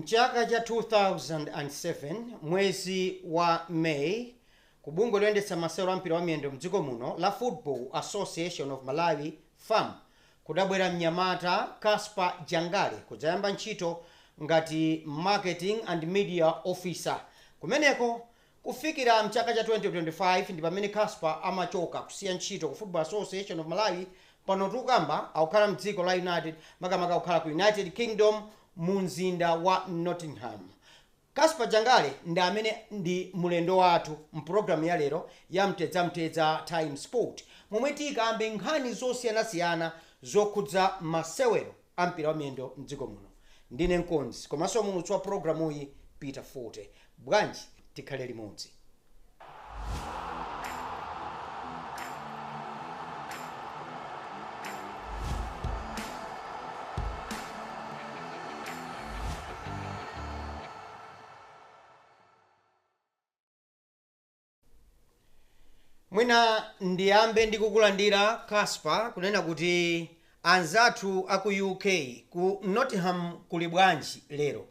Mchaka cha 2007 mwezi wa Mei kubungwe loyendetsa masewero ampira wa miyendo mdziko muno la Football Association of Malawi FAM kudabwera mnyamata Caspar Jangale kudzayamba ntchito ngati marketing and media officer. Kumeneko kufikira mchaka cha 2025 ndi pamene Caspar amachoka kusiya ntchito ku Football Association of Malawi pano tukamba akukhala mdziko la makamaka akukhala ku United Kingdom mu mzinda wa Nottingham. Caspar Jangale ndi amene ndi mulendo wathu mpulogalamu ya lero ya Mtedza Time Sport, momwe tikambe nkhani zosiyanasiyana zokhudza masewero ampira wa miyendo mdziko muno. Ndine Nkonzi komanso mulutsi wa pulogalamu iyi Peter Forte. Bwanji tikhale limodzi. Mwina ndiyambe ndikukulandira Caspar kunena kuti anzathu aku UK ku Nottingham kuli bwanji lero?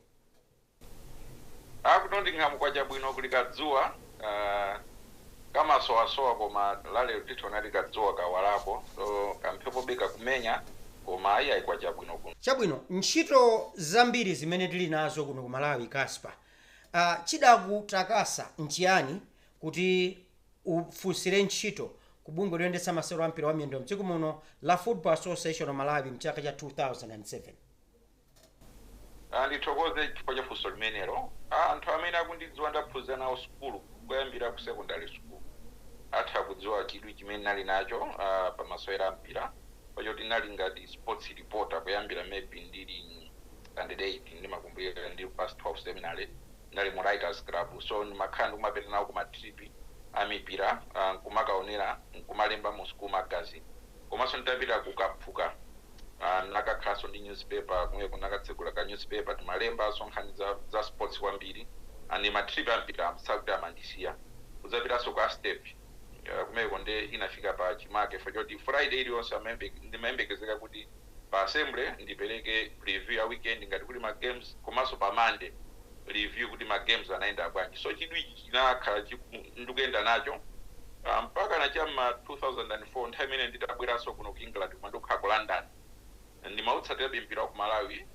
Ku Nottingham kwacha bwino kuli kadzuwa, kama sowasowa koma lale titona likadzuwa kawalapo, so kamphepo bika kumenya koma ayi kwacha bwino kuno. Chabwino, ntchito zambiri zimene tili nazo kuno ku Malawi Caspar. Chidakutakasa nchiyani kuti ufunsire ntchito ku bungwe loyendetsa masewero ampira wa miyendo mdziko muno la Football Association of Malawi mchaka cha 2007? Ndithokoze chifukwa cha funso limenelo. Anthu amene akundidziwa ndaphunzira nawo sukulu kuyambira ku secondary school atha kudziwa chidwi chimene nali nacho pa masewero ampira, pachoti nali ngati sports reporter kuyambira maybe ndili standard 8 ndimakumbukira ndili past 12 seminary nali mu writers club, so ndimakhala ndikumapita nawo ku matripi amipira kumakaonera kumalemba mu school magazine, komanso nditapita kukaphuka nakakhalanso ndi newspaper kumwe kunakatsegula ka newspaper timalemba nkhani za sports kwambiri ani matrip ampira amsakuti amandisiya kudzapitanso kwa step kumeko nde inafika pa chimake fachoti Friday iliyonse ndimayembekezeka kuti pa assembly ndipereke preview ya weekend ngati kuti ma games, komanso pa Monday review kuti ma games anaenda bwanji. So chidwi chinakhala ndikuyenda nacho mpaka nachama 2004 nthawi imene nditabweranso kuno ku England kumandokhala ku London ndimautsatira mpira wa ku Malawi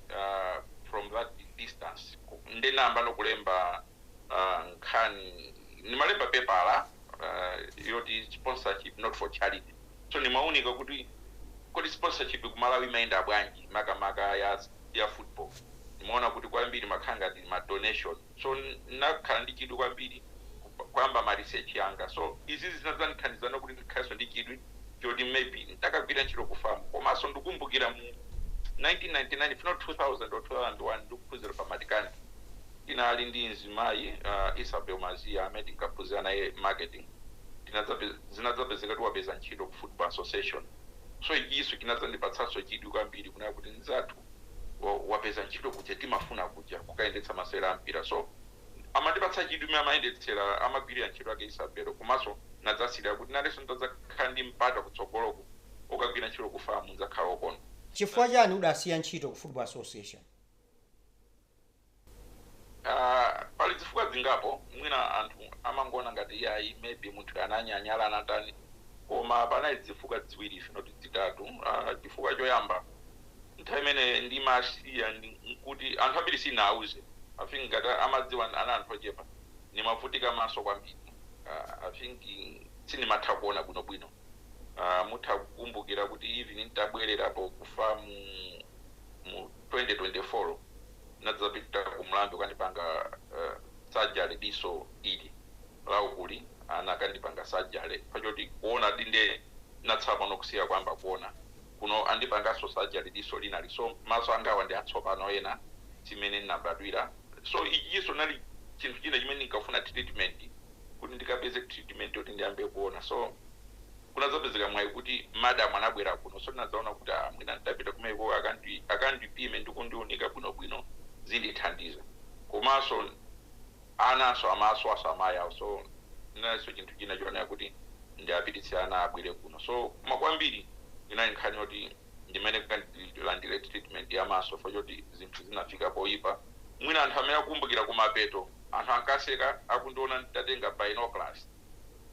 from that distance. Ndinayamba nokulemba nkhani ndimalemba pepala yoti sponsorship not for charity, so ndimaunika kuti sponsorship ku Malawi imayenda bwanji makamaka ya football. Nimeona kuti kwambiri makhala ngati ma donation, so nakhala ndi chidwi kwambiri kwamba ma research yanga, so izi zinazandithandizana kuti ndikhalenso ndi chidwi choti maybe ndakagwira ntchito ku farm. Komanso ndikumbukira mu 1999 if not 2000 or 2001 ndikuphunzira pa Matikani tinali ndi mzimayi Isabel Mazia amene tinkaphunzira naye marketing, zinadzapezeka kuti wapeza ntchito ku Football Association, so ichiso chinadzandipatsanso chidwi kwambiri kunena kuti nzathu wapeza ntchito kuja timafuna kuja kukayendetsa masewero ampira, so amandipatsa chidwi imene amayendetsera amagwirira ntchito ake Isabel, komanso nadzasirira kuti nalenso ndadzakhala ndi mpata kutsogoloko ukagwira ntchito ku farm ndzakhala okono. Chifukwa chani udasiya ntchito ku Football Association? Pali zifukwa zingapo, mwina anthu amangona ngati yayi maybe munthu ananyanyala anatani, koma panali zifukwa ziwiri finoti zitatu. Chifukwa choyamba nthawi imene ndimasiya nkuti anthu ambiri sinawuze, I think ngati amadziwa ana anthu ochepa nimavutika maso kwambiri. I think sinimatha kuona bwinobwino. Mutha kukumbukira kuti even nitabwererapo kufa mu 2024 nadzapita kumlambi kandipanga surgery diso ili laukuli anakandipanga surgery pachoti kuona dinde natsapa nokusiya kwamba kuona kuno andipangaso surgery diso linali, so maso angawa ndi atsopano ena chimene ndinabadwira. So ichiso nali chinthu china chimene ndinkafuna treatment kuti ndikapeze treatment yoti ndiyambe kuona, so kunadzapezeka mwayi kuti madam anabwera kuno, so ndinadzaona kuti mwina nditapita kumeko akandipime ndikundiunika bwinobwino zindithandiza, komanso anaso amaso amayawo, so naso chinthu china choonera kuti ndiyapititse ana abwere kuno. So makwambiri inali nkhani yoti ndimene kandilandire treatment ya maso fachoti zinthu zinafika poyipa mwina anthu amene akukumbukira kumapeto anthu ankaseka akundiona ndatenga binoculars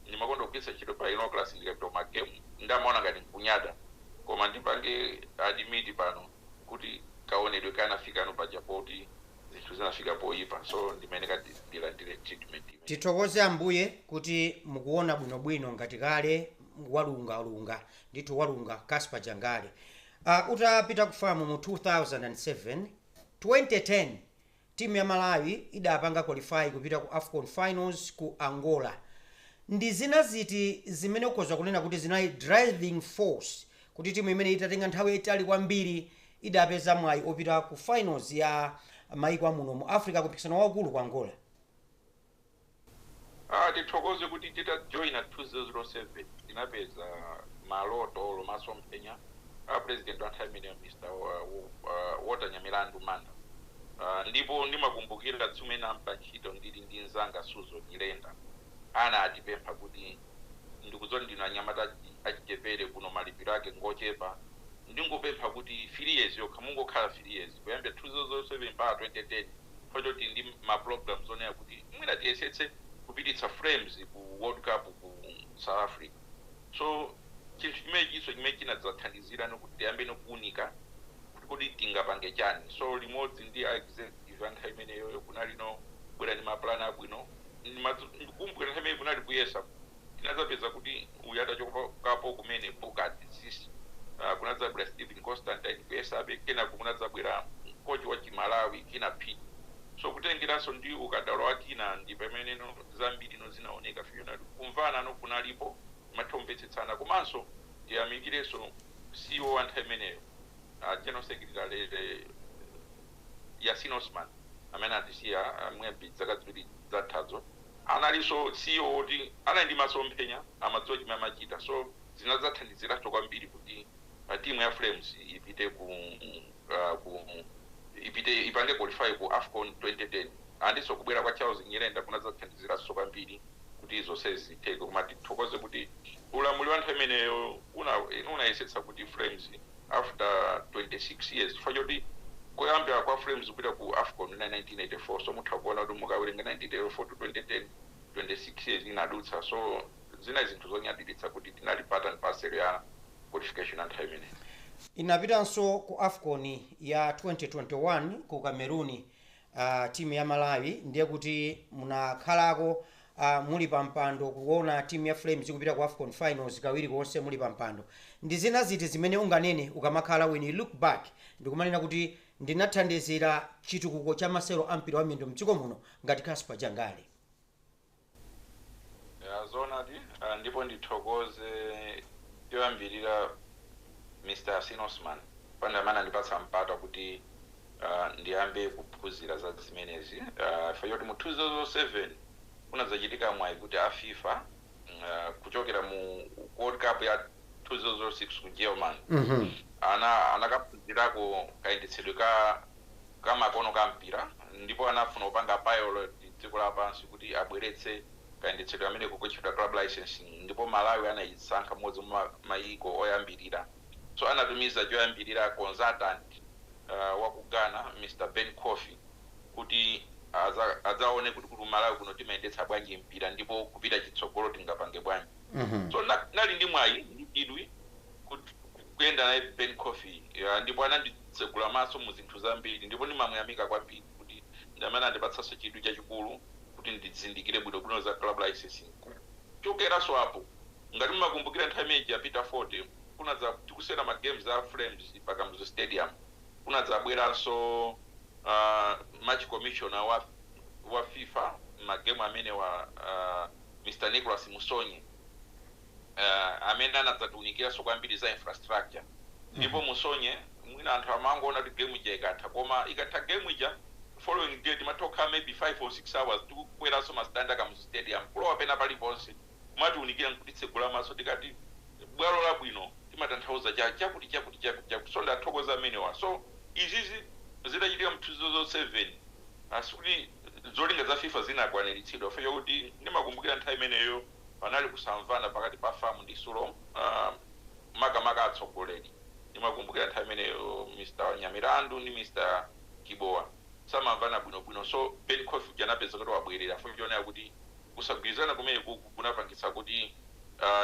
ndimakonda kugwiritsa ntchito binoculars ndikapita kumagemu ndamaona ngati nkunyada koma ndipange admit pano kuti kaonedwe kanafika no pachapoti zinthu zinafika poyipa so ndimene ndilandire treatment imene. Tithokoze ambuye kuti mukuona bwinobwino ngati kale walunga ndithu walunga Casper Jangale. Utapita kufamu mu 2007 2010 timu ya Malawi idapanga qualify kupita ku AFCON finals ku Angola. Ndi zina ziti zimene ukhoza kunena kuti zinali driving force kuti timu imene itatenga nthawi itali kwambiri idapeza mwayi opita ku finals ya maiko amuno mu Africa kupikisana wakulu ku Angola? Tithokoze kuti titajoina 2007 tinapeza maloto lomaso mpenya president wa nthawi imeneyo Mr. Walter Nyamilandu Manda. Ndipo ndimakumbukira tsumene ampa ntchito ndili ndi nzanga Suzo Nyirenda anatipempha kuti ndikudzoti ndino anyamata achichepere kuno malipiro ake ngochepa ndingopempha kuti 3 years yokha mungokhala 3 years kuyambira 2007 mpaka 2010 pachoti ndi ma programs onena kuti mwina tiyesetse kupititsa frames ku World Cup ku South Africa. So chinthu chimene chinadzathandizira nokuti tiyambe nokuunika kuti tingapange chani. So limodzi ndi executive nthawi imeneyo kunali no bwera ndi maplan abwino ndikumbukira nthawi imeneyo kunali kuyesa tinadzapeza kuti uyu atachokapo kumene Bukati Sisi kunadzabwera Stephen Constantine kuyesabe kenako kunadzabwera coach wa Malawi Kina P. So kutengeranso ndi ukadaulo wa Kina ndi pamene zambiri zinaoneka fiyona kumvana kunalipo mathomvetsetsana komanso tiyamikireso CEO wa nthawi imeneyo General Secretary Yasin Osman amene atisiya mwembi zaka ziwiri zathazo analinso CEO oti anali ndi masomphenya amadziwa chimene amachita so zinadzathandiziraso kwambiri kuti timu ya Flames ipite ipange qualify ku AFCON 2010 andiso kubwera kwa Charles Nyirenda kunadzathandiziraso kwambiri kuti zonse ziteke koma tithokoze kuti ulamuli wa nthawi imeneyo unayesetsa kuti Flames after 26 years fajoti kuyambira kwa Flames kupita ku AFCON 1984 so mutha kuona kuti mukawerenga 1984 to 2010 26 years inadutsa so zina zinthu zonyadiritsa kuti tinali part and parcel ya qualification ya nthawi imeneyo. Inapitanso ku AFCON ya 2021 ku Cameroon timu ya Malawi ndiye kuti munakhalako muli pampando kuona timu ya Flames kupita ku AFCON finals kawiri konse muli pampando. Ndi zina ziti zimene unganene ukamakhala when you look back ndikumanena kuti ndinathandizira chitukuko cha masewero ampira wa miyendo mdziko muno ngati Casper Jangale? Zonadi ndipo ndithokoze yoyambirira Mr. Yasin Osman panda amene andipatsa mpata kuti ndiyambe kuphunzira za zimenezi fayoti mu 2007 kunadzachitika mwayi kuti a FIFA kuchokera mu World Cup ya 2006 ku Germany anakaphunzirako kayendetsedwe ka makono ka mpira ndipo anafuna kupanga pilot dziko lapansi kuti abweretse kayendetsedwe amene kukuchita club licensing ndipo Malawi anayisankha modzi mwa maiko oyambirira so anatumiza choyambirira consultant wa ku Ghana Mr. Ben Kofi kuti adzaone kuti Malawi kuno timayendetsa bwanji mpira ndipo kupita chitsogolo tingapange bwanji. So nali ndi mwayi ndidwi kuyenda naye Ben Kofi ndipo ananditsegula maso mu zinthu zambiri ndipo ndimamuyamika kwambiri kuti ndamene andipatsanso chidwi chachikulu kuti ndizindikire bwinobwino za club licensing. Chokeraso apo ngati mumakumbukira nthawi imeneyi yapita 40 kunadza tikusera ma games za Flames pakamzo stadium kunadzabweranso match commissioner wa FIFA magemu amene wa Mr. Nicholas Musonye amene anadzatiunikira so kwambiri za infrastructure ndipo Musonye mwina anthu amangoona kuti game ija ikatha koma ikatha game ija following day timatoka maybe 5 or 6 hours tikubweranso ma standard kamu stadium kulowa pena paliponse kumatiunikira nkutitsegula maso tikati bwalo labwino timatanthauza chakuti so ndathokoza amenewa so izizi zidachitika mu 2007 asikuti zolinga za FIFA zinakwaniritsidwa fika kuti ndimakumbukira nthawi imeneyo panali kusamvana pakati pa famu ndi Sulo makamaka atsogoleri ndimakumbukira nthawi imeneyo Mr. Nyamilandu ndi Mr. Kibowa samamvana bwinobwino so Ben Kofi anapeza kuti wabwerera fuchiona kuti kusagwirizana kumene kunapangitsa kuti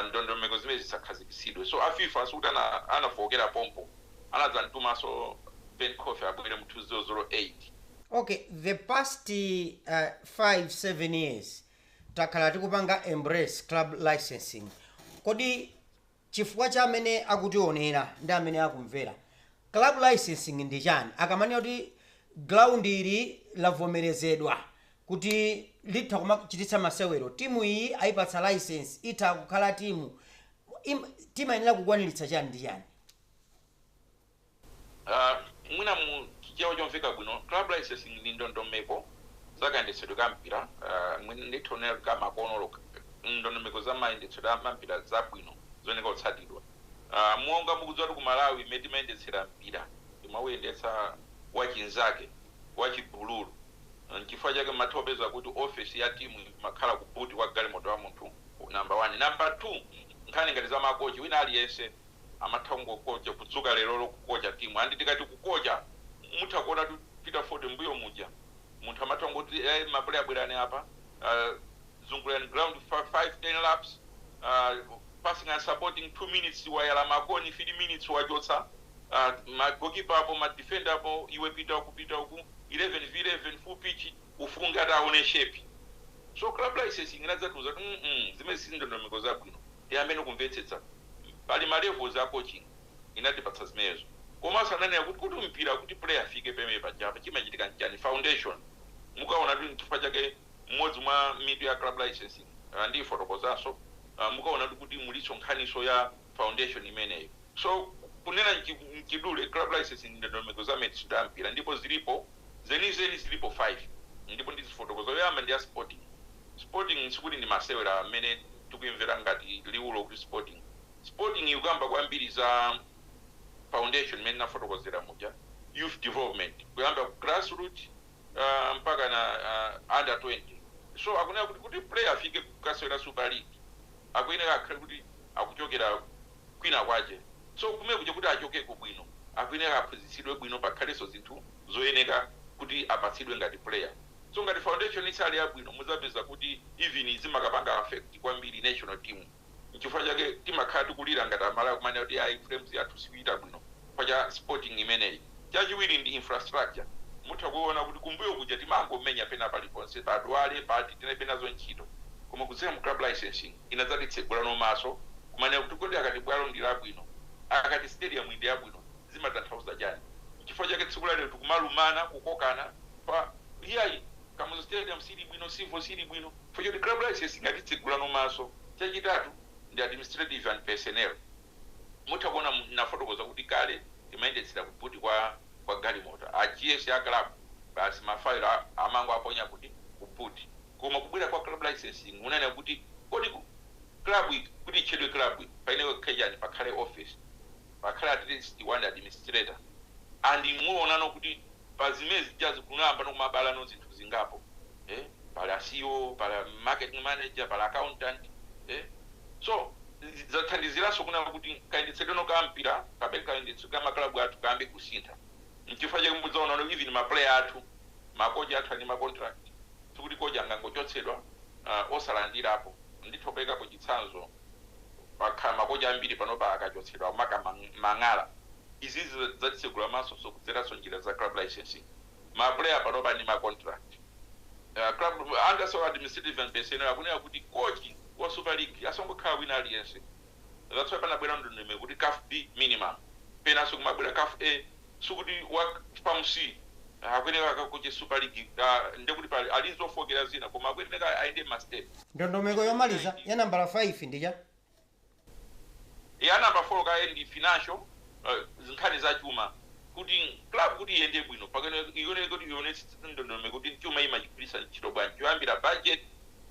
ndondomeko zimene zisakhazikisidwe so afifa asikuti anafokera pompo anadzamtumanso Ben Kofi abwere mu 2008. Okay, the past 5-7 years takhala tikupanga embrace club licensing. Kodi chifukwa cha amene akutionera ndi amene akumvera club licensing ndi chani? Akamanya kuti ground ili lavomerezedwa kuti litha kumachititsa masewero, timu iyi ayipatsa license itha kukhala timu imayenera kukwaniritsa chani ndi chani? Mwina mu chichewa chomveka bwino club licensing ndi ndondomeko zakayendetsedwe ka mpira ndithonera kamakono ndondomeko za mayendetsedwe a mpira zabwino zoyenera kutsatidwa. Monga mukudziwa kuti ku Malawi imene timayendetsera mpira timawuyendetsa wachinzake wachigululu n'chifukwa chake matopeza kuti office ya timu imakhala ku buti kwa galimoto wa munthu number 1. Number 2 nkhani ngati za makochi wina aliyense amatha kungokocha kudzuka lero lokukocha timu andi tikati kukocha mutha kuona kuti Peter Ford mbuyo muja munthu amatha ngoti mapule abwerani apa zungulani ground 5-10 laps passing and supporting 2 minutes wayala makoni 3 minutes wachotsa magokipa apo madefender apo iwe pita uku 11v11 full pitch ufunga taone shape. So club licensing inadzatuza kuti zimene zindondomeko zabwino ndi amene kumvetsetsa pali ma levels a coaching inatipatsa zimenezo komanso ananena kuti mpira kuti player afike pemene pajapa chimachitika nchani foundation mukaona kuti chifukwa chake mmodzi mwa mitu ya club licensing ndi fotokozanso mukaona kuti muliso nkhaniso ya foundation imeneyo. So kunena mchidule club licensing ndondomeko za metsi ya mpira ndipo zilipo zenizeni zilipo 5 ndipo ndizifotokoza yoyamba ndi ya sporting sikuti ndi masewera amene tikuimvera ngati liulo kuti sporting yukamba kwambiri za foundation imene nafotokozera muja youth development kuyamba grassroots mpaka na under 20. So akunena kuti player afike kukasewera Super League akuyenera akhale kuti akuchokera kwina kwaje. So kumene kuja kuti achokeko bwino akuyenera aphunzitsidwe bwino pakhaleso zinthu zoyenera kuti apatsidwe ngati player. So ngati foundation isali yabwino muzapeza kuti even zimakapanga affect kwambiri national team chifukwa chake timakhala tikulira ngati amala kumanya kuti ayi frames yathu sikuita bwino pacha sporting imeneyi. Chachiwiri ndi infrastructure mutha kuona kuti kumbuyo kuja timangomenya pena paliponse padwale pati tinepenazo ntchito koma kudzera mu club licensing inadzatitsegula nomaso kumanya kuti kodi akati bwalo ndi labwino akati stadium ndi yabwino zimatanthauza chani chifukwa chake tsiku lero tikumalumana kukokana pa iyayi kamuzo stadium sili bwino sivo sili bwino fujo club licensing ngatitsegula nomaso. Chachitatu ndi administrative and personnel mutha kuona nafotokoza kuti kale imayendetsera kubuti kwa galimoto GS ya club basi mafailo amango aponya kuti kubuti koma kubwera kwa club licensing unanena kuti kodi club kuti chedwe club paine kejani pakhale office pakhale at least one administrator andi muonano kuti pazimezi jazi kunamba nokumabala no zinthu zingapo pala CEO pala marketing manager pala accountant so zathandiziraso kuna kuti kayendetsedwe no kampira kabeka kayendetsedwe kama club athu kambe kusintha nchifukwa chake mudzaona even ma player athu makocha athu ani ma contract tikuti koja ngangochotsedwa osalandirapo ndithopeka ku chitsanzo pakhala makocha ambiri panopa akachotsedwa maka mang'ala izizi zatitsegula maso sokudzeraso njira za club licensing ma player panopa ni ma contract club under so administrative and personnel akunena kuti coach wa Super League asongokhala wina aliyense. That's why panabwera ndondomeko kuti CAF B minimum pena sokumabwera CAF A sukuti wa PAM C akuyenera akakoche Super League ndekuti pali alizofokera zina koma akuyenera aende master. Ndondomeko yomaliza ya nambala 5 ndija ya namba 4 kaendi financial zinkhani za chuma kuti club kuti iyende bwino pakene ione kuti ionetse ndondomeko kuti chuma imachigwirisa ntchito bwanji yoyambira budget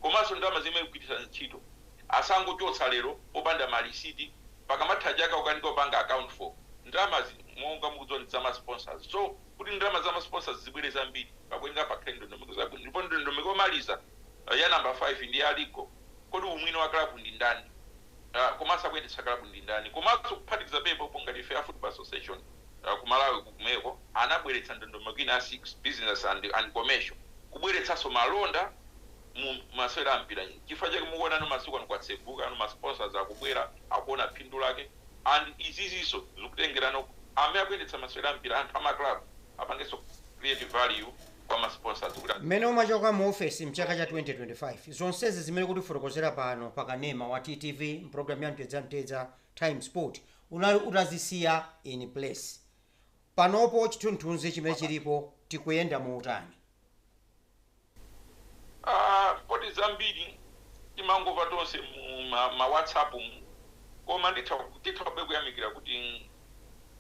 komanso ndalama zimene kugwirisa ntchito asangochotsa lero popanda malisiti pakamatha chaka ukanika upanga account for ndalama monga mukudziwa za ma sponsors. So kuti ndalama za ma sponsors zibwere zambiri pakwenga pakhale ndondomeko zabwino ndipo ndondomeko yomaliza ya namba 5 ndi aliko kodi umwino wa club ndi ndani komanso akuyendetsa club ndi ndani komanso kuphatikiza pepo ngati Fair Football Association kumalawi kumeko anabweretsa ndondomeko ina 6 business and commercial kubweretsanso malonda mu masewera ampira chifukwa chake mukuona masiku ano kwatseguka ano masponsors akubwera akuona phindu lake and iziziso zikutengerano amene akuyendetsa masewera ampira anthu amaclub apangenso create value kwa masponsors kuti mmene umachoka mu office mchaka cha 2025 zonsezi zimene kuti fotokozera pano pakanema wa TTV mpulogalamu ya mtedza Time Sport unali utazisiya in place panopo chithunzithunzi chimene chilipo tikuyenda mu utani. Poti zambiri timangova tonse ma WhatsApp koma nditha kuyamikira kuti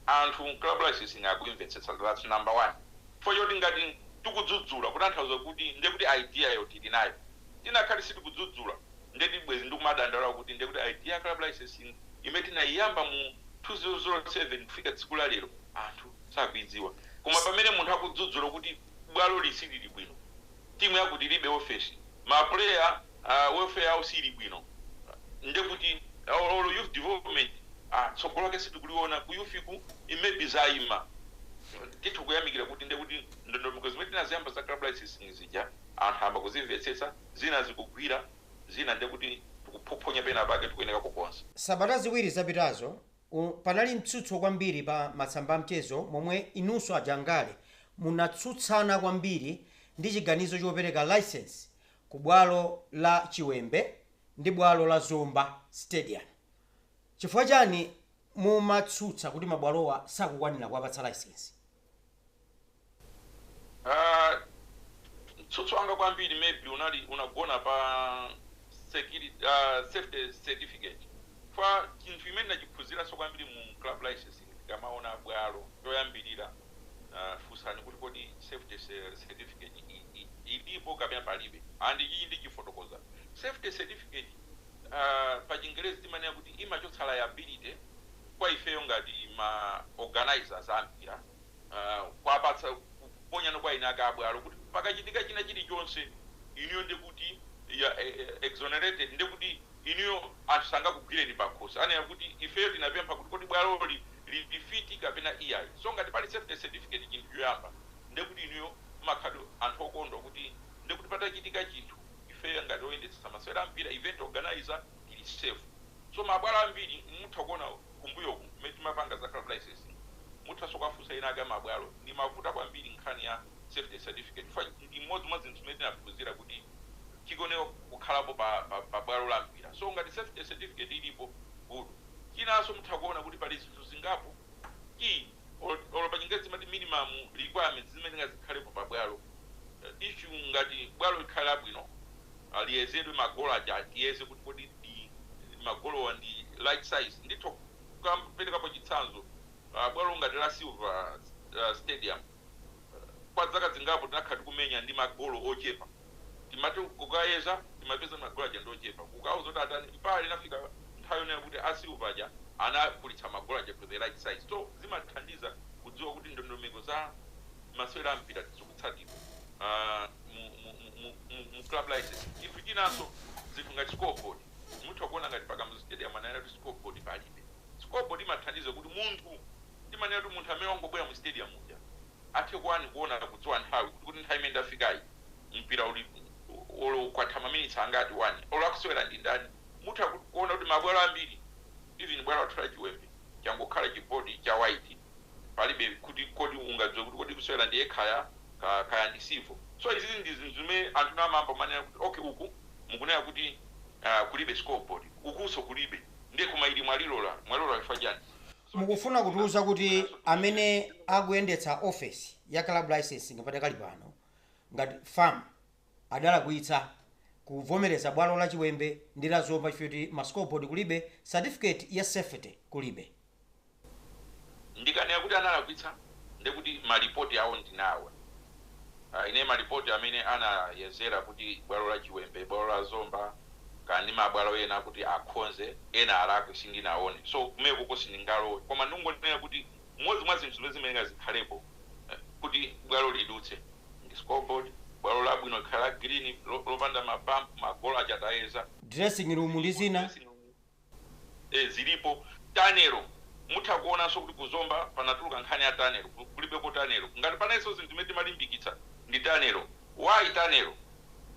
anthu club licensing akuimvetsetsa. That's number 1 for yoti ngati tikudzudzula kutanthauza kuti ndekuti idea yo tili nayo tinakhali sitikudzudzula ndeti bwezi ndikumadandala kuti ndekuti idea club licensing imene tinayiyamba mu 2007 kufika tsiku la lero anthu sakuidziwa koma pamene munthu akudzudzula kuti bwalo lisilili bwino timu yakuti libe office ma player welfare yawo sili bwino ndekuti all youth development tsogolo lake sitikuliona ku youth imebi zaima tithu kuyamikira kuti ndekuti ndondomeko zimene tinaziyamba za club licensing zija anthu amba kuzimvetsetsa zina zikugwira zina ndekuti tikuphoponya pena pake tikuyeneka kukonza. Sabata ziwiri zapitazo panali mtsutso kwambiri pa masamba amchezo momwe inunso ajangale munatsutsana kwambiri ndi chiganizo chopereka license ku bwalo la Chiwembe ndi bwalo la Zomba Stadium. Chifukwa chani mumatsutsa kuti mabwalowa sakukwanira kuwapatsa license? Mtsutso wanga kwambiri maybe unagona pa security safety certificate kwa chinthu imene nachiphunzira so kwambiri mu club licensing tikamaona bwalo yoyambirira fusani kuti kodi safety certificate ilipo kapena palibe and iyi ndichifotokoza safety certificate pa Chingerezi timanena kuti imachotsa liability kwa ifeyo ngati ma organizers ampira kwapatsa kuponyana kwa inaka abwalo kuti pakachitika china chilichonse iniyo ndekuti ya exonerated ndekuti iniyo anthu sangakugwireni pakhosi anena kuti ifeyo tinapempha kuti kodi bwalo lidifiti kapena iyai so ngati pali safety certificate chinthu choyamba ndekuti iniyo makhado anthu okondwa kuti ndekuti patachitika chinthu ifeyo ngati oyendetsa masewera ampira event organizer ili safe so mabwalo ambiri mutha kuona kumbuyoku mmene timapanga za club licensing mutha sokafunsa inaka mabwalo ndi mavuta kwambiri nkhani ya safety certificate ndi imodzi mwa zinthu zimene tinaphunzira kuti chikonewa kukhalapo pa bwalo la mpira so ngati safety certificate ilipo good chinanso mutha kuona kuti pali zinthu zingapo olo pa Chingerezi timati minimum requirements zimene ngazikhalepo pa bwalo issue ngati bwalo likhale bwino liyezedwe magolo aja tiyeze kuti kodi magolo ndi light size ndithu kuperekapo chitsanzo bwalo ngati la Silver Stadium kwa zaka zingapo tinakhati kumenya ndi magolo ochepa timati kukayeza timapeza magolo aja ndi ochepa kukauza kuti atani mpaka linafika nthawi yonena kuti asilver aja anakulitsa magolo aja to the right size so zimathandiza kudziwa kuti ndondomeko za masewera ampira tizikutsatira mu club license chinthu chinanso zinthu ngati scoreboard mutha kuona ngati Pakamzo Stadium anayena kuti scoreboard palibe scoreboard imathandiza kuti munthu timanena kuti munthu amene wangobwera mu stadium uja athe kuona kudziwa nthawi kuti nthawi imene ndafikayi mpira uli kwatha minutes angati 1 olo akusewera ndi ndani mutha kuona kuti mabwalo ambiri even bwalo la Chiwembe changokhala chibodi cha white palibe kuti kodi ungadziwe kuti kodi kusewera ndi ekhaya kaya ndi silver so izi ndi zinthu zimene anthu namamba manena kuti okay uku mukunena kuti kulibe scoreboard ukuso kulibe ndiye kumaili mwalilola chifukwa chani mukufuna kutiuza kuti amene akuyendetsa office ya club licensing patakali pano ngati farm adalakwitsa kuvomereza bwalo la Chiwembe ndi la Zomba chifukwa ma scoreboard kulibe certificate ya safety kulibe ndikanena kuti analakwitsa ndekuti malipoti awo ndinawo ine malipoti amene anayezera kuti bwalo la Chiwembe bwalo la Zomba kandi mabwalo ena kuti akhonze ena alakwe sindinaone so kumeko kosindingalowe koma ndingonena kuti mmodzi mwa zinthu zimene ngazikhalepo kuti bwalo lidutse ndi scoreboard bwalo labwino likhala green lopanda mapampu magolo achatayeza dressing room ndi zina zilipo tanero mutakuonanso kuti kuzomba panatuluka nkhani ya tanelo kulibeko tanelo ngati panaiso zinthu zimene timalimbikitsa ndi tanelo why tanelo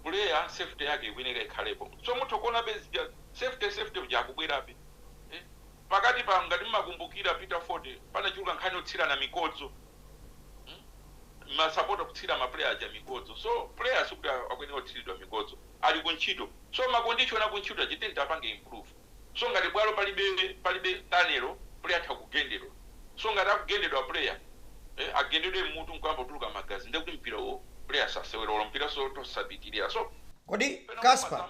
player safety yake ikuyenera ikhalepo so mutakuona bezija safety jakubwerabe pakati pa ngati mmakumbukira Peter Ford panachuluka nkhani yotsirana mikodzo masapota kutsira maplayer aja mikodzo so players kuti akwenera kutsiridwa mikodzo ali kuntchito so macondition akuntchito achitenti apange improve so ngati bwalo palibe tanelo player atakugendedwa so ngati akugendedwa player agendedwe mutu nkwamba kutuluka magazi ndekuti mpira wo player sasewera mpira so tosabitirira so kodi Casper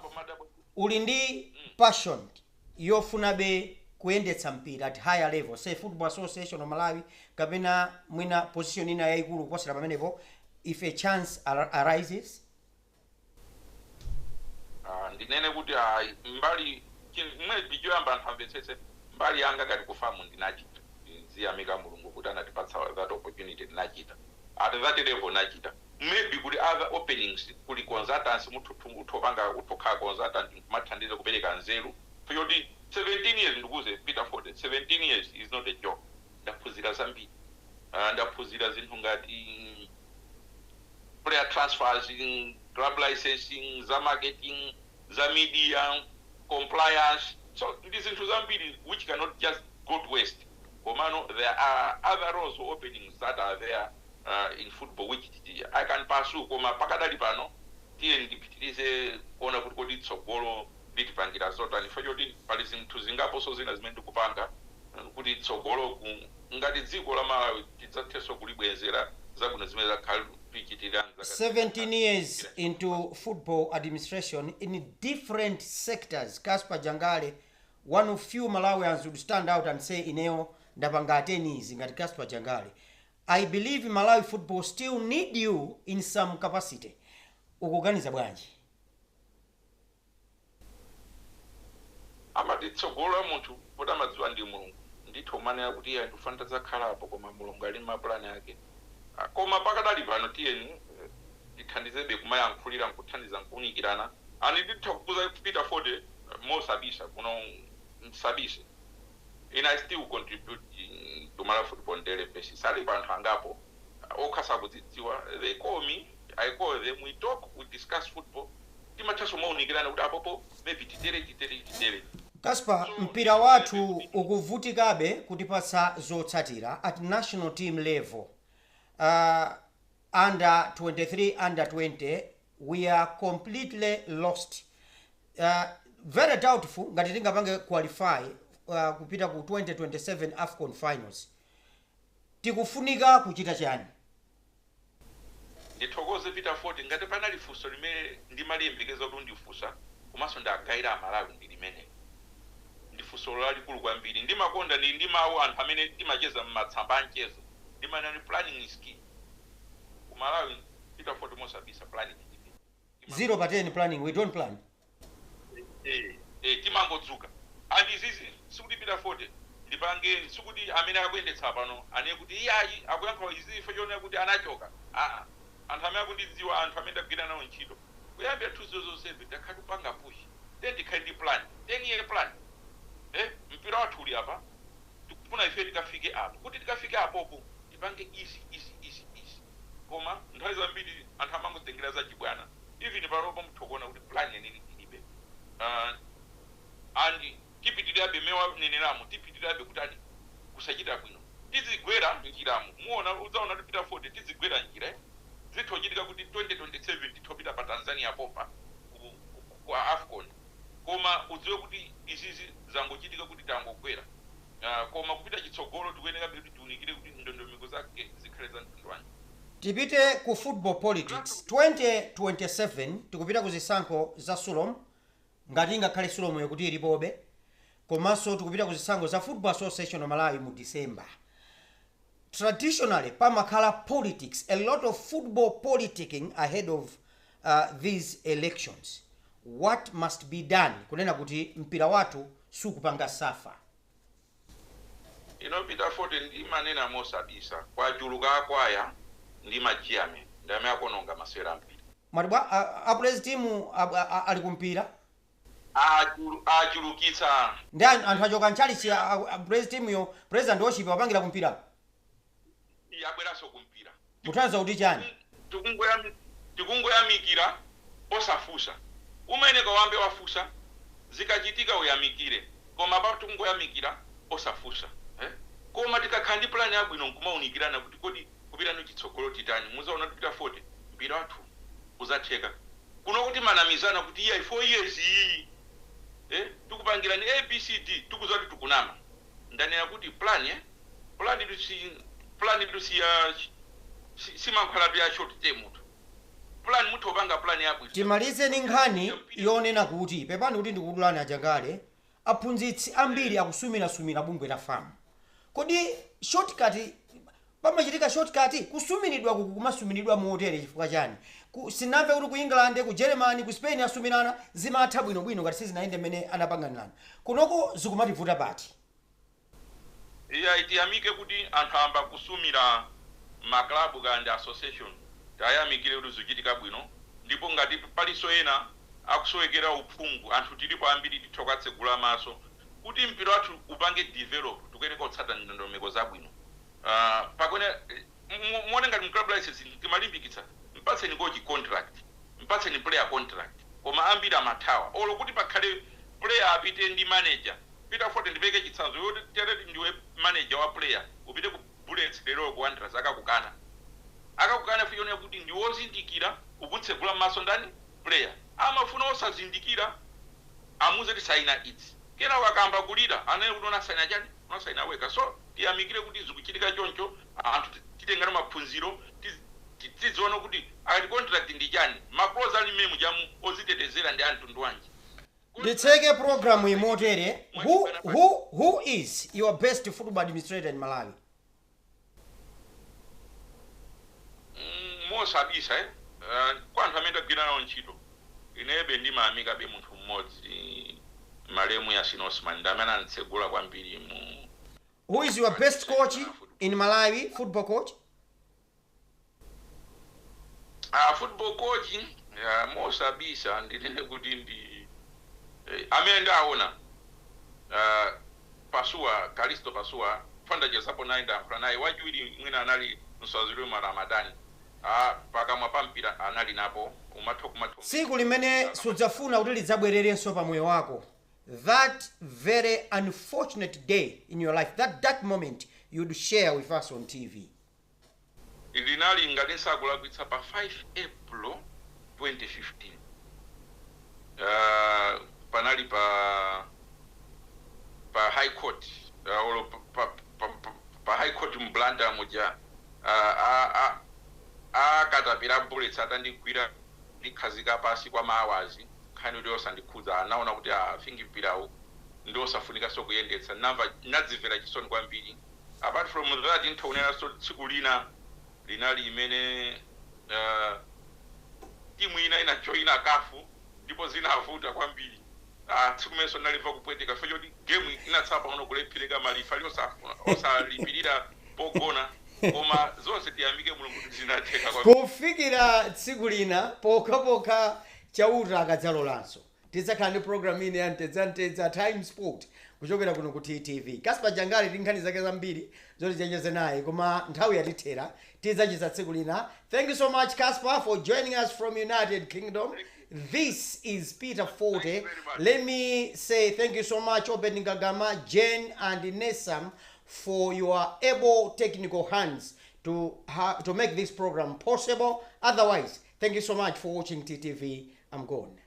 uli ndi passion yofunabe kuyendetsa mpira at higher level say Football Association of Malawi kapena mwina position ina yayikulu kuposera pamenepo if a chance arises? Ndinene kuti mbali mwe bijoyamba nthamvetsetse mbali yanga kati kufamu ndinachita ziyamika mulungu kuti anatipatsa that opportunity ndinachita at that level nachita maybe kuti other openings kuli consultants utopanga utokhala consultant kumathandiza kupereka nzeru fiyoti 17 years ndikuze Peter Ford 17 years is not a joke ndaphunzira zambiri ndaphunzira zinthu ngati player transfers club licensing za marketing za media compliance so these zinthu zambiri which cannot just go to waste komano there are other roles or openings that are there in football which I can pursue koma pakadali pano tiye ndipitirize kuona kuti kodi tsogolo litipangira zotani fachoti pali zinthu zingapo so zina zimene ndikupanga kuti tsogolo ngati dziko la Malawi tidzathenso kulibwezera zabwino zimene zakhala pichitirana 17 years into football administration in different sectors. Casper Jangale, one of few Malawians would stand out and say ineo ndapanga atenizi ngati Casper Jangale. I believe Malawi football still need you in some capacity. Ukuganiza bwanji? Amaditsogolo munthu kuti amadziwa ndi mulungu ndithu manena kuti iye ndifanta zakhalapo koma mulungu ali mapulani yake koma pakadali pano tiyeni tithandizebe kumayankhulira nkuthandiza nkuunikirana ani nditha kukuza Peter Ford mosabisa kuno msabise and I still contribute to Malawi football on daily basis ali panthu angapo okhasa kudzidziwa they call me I call them we talk we discuss football timathaso maunikirana kuti apopo maybe titere Casper, mpira wathu ukuvutikabe kutipatsa zotsatira at national team level. Under 23, under 20, we are completely lost. Very doubtful ngati tingapange qualify kupita ku 2027 AFCON finals. Tikufunika kuchita chani? Ndithokoze Peter Ford ngati panali funso limene ndimaliyembekeza kuti ndifunsa komanso ndagaira Malawi ndi limene ndifunso lalikulu kwambiri ndimakonda ndi mawu anthu amene timacheza m'matsamba anchezo ndimanani planning is key ku Malawi Peter Ford mosabisa planning 0 pa 10 planning we don't plan timangodzuka andi zizi sikuti Peter Ford ndipange sikuti amene akuyendetsa pano ane kuti iyayi akuyankha izi fachona kuti anachoka anthu amene akundidziwa anthu amene ndagwira nawo ntchito kuyambira 2007 ndakhatupanga push then ndikhali ndi plan 10 year plan mpira wathu uli apa tikufuna ife tikafike apo kuti tikafike apopo tipange easy koma nthawi zambiri anthu amangotengera zachibwana even panopo muthokuona kuti plan yenini ilibe and tipitirabe mewa neneramu tipitirabe kutani kusachita bwino tizigwera njiramu muona udzaona kuti Peter Ford tizigwera njira zithochitika kuti 2027 tithopita pa Tanzania popa kwa AFCON koma udziwe kuti izizi zangochitika kuti tangogwera koma kupita chitsogolo tikuyenera kuti tiunikire kuti ndondomeko zake zikhale za mtundwani. Tipite ku football politics 2027 tikupita ku zisankho za Sulom ngati ngakhale Sulom yokuti ilipobe komanso tikupita ku zisankho za Football Association of Malawi mu December. Traditionally pamakhala politics, a lot of football politicking ahead of these elections. What must be done kunena kuti mpira wathu sukupanga safa? Peter Ford ndi manena mosabisa kwa chuluka akwaya ndi machiame ndame akononga masewera mpira matibwa a president team ali kumpira achulukitsa ndi anthu achoka ntchalichi timuyo president worship wapangira kumpira yabweranso kumpira mutanza kuti chani tikungoyamikira osafusa umene kawambe wafusa zikachitika uyamikire koma pa tikungoyamikira osafusa koma tikakhala ndi plani yabwino nkumaunikirana kuti kodi kupitano chitsogolo titani muzaona tipita 40 mpira wathu uzatheka kuno kuti manamizana kuti iya 4 years iyi tikupangira ni abcd tikuzati tikunama ndanena kuti plan simankhwala ya short term plan muthu opanga plan yabwino. Timalize ndi nkhani yonena kuti pepani kuti ndikudulani achangale aphunzitsi ambiri akusumira bungwe la FAM. Kodi shortcut pamachitika shortcut kusumiridwa kumasumiridwa motere chifukwa chani? Sinamve kuti ku England, ku Germany, ku Spain asumirana zimatha bwinobwino ngati sizinaende mmene anapanganirana. Kunoko zikumativuta pati. Iya itiyamike kuti anthu amba kusumira maklabu kandi association tayamikire kuti zikuchitika bwino ndipo ngati paliso ena akusowekera uphungu anthu tilipo ambiri tithokatsegula maso kuti mpira wathu upange develop tukuyeneka kutsata ndondomeko zabwino. Pakone muone ngati club license timalimbikitsa mpatseni koji contract mpatseni player contract koma ambiri amathawa olo kuti pakhale player apite ndi manager pita 40 ndipeke chitsanzo yoti tere ndiwe manager wa player upite ku Bullets lero ku Wanderers akakukana fiyone kuti ndiwozindikira ukutsegula maso ndani player amafuna osazindikira amuze tisaina its kena wakamba kulira anaye kunona saina chani unasaina weka so tiyamikire kuti zikuchitika choncho anthu titengana maphunziro tiziona kuti akati contract ndi chani maproza ali memu jamu ozitetezera ndi anthu ndwanji. Nditseke program imotere who is your best football administrator in Malawi? Mosabisa kwa anthu amene tagwira nawo ntchito inebe ndimamika be munthu mmodzi malemu ya Osman ndamene antsegula kwambiri mu. Who is your best coach in Malawi, football coach? Football coach mosabisa ndinene kuti ndi amene ndaona Pasua Kalisto Pasua fanda jesapo naenda mfranayi wajuwiri mwina anali mswaziri mwa Ramadani pakamwa pampira anali napo umatoku siku limene sudzafuna kuti lidzabwererenso pa moyo wako, that very unfortunate day in your life, that moment you'd share with us on TV. Ilinali ngati nsakulakwitsa pa 5 April 2015 panali pa high court pa high court mblanda muja akatapira Bullets atandigwira ndikhazika pasi kwa maawazi khani kuti osandikhuza anaona kuti afingi mpirawo ndosafunika sokuyendetsa nadzimvera chisoni kwambiri. Apart from that ntaonera so tsiku linali imene timu ina inajoina kafu ndipo zinavuta kwambiri tsiku meso nalimva kupweteka fo choti game inatsapa uno kulephereka malifa ali osalipirira pogona koma zonse tiyamike Mulungu zinatheka kufikira tsiku lina pokhapokha chauta akadzalolanso tidzakhala ndi program ine yamtedzamtedza Time Sport kuchokera kuno ku TTV. Casper Jangali tinkhani zake zambiri zoti tichenjeze naye koma nthawi yatithera tidzachiza tsiku lina. Thank you so much Casper for joining us from United Kingdom. This is Peter Forte. Let me say thank you so much Obed Ngagama, Jane and Nesam for your able technical hands to make this program possible. Otherwise, thank you so much for watching TTV. I'm gone.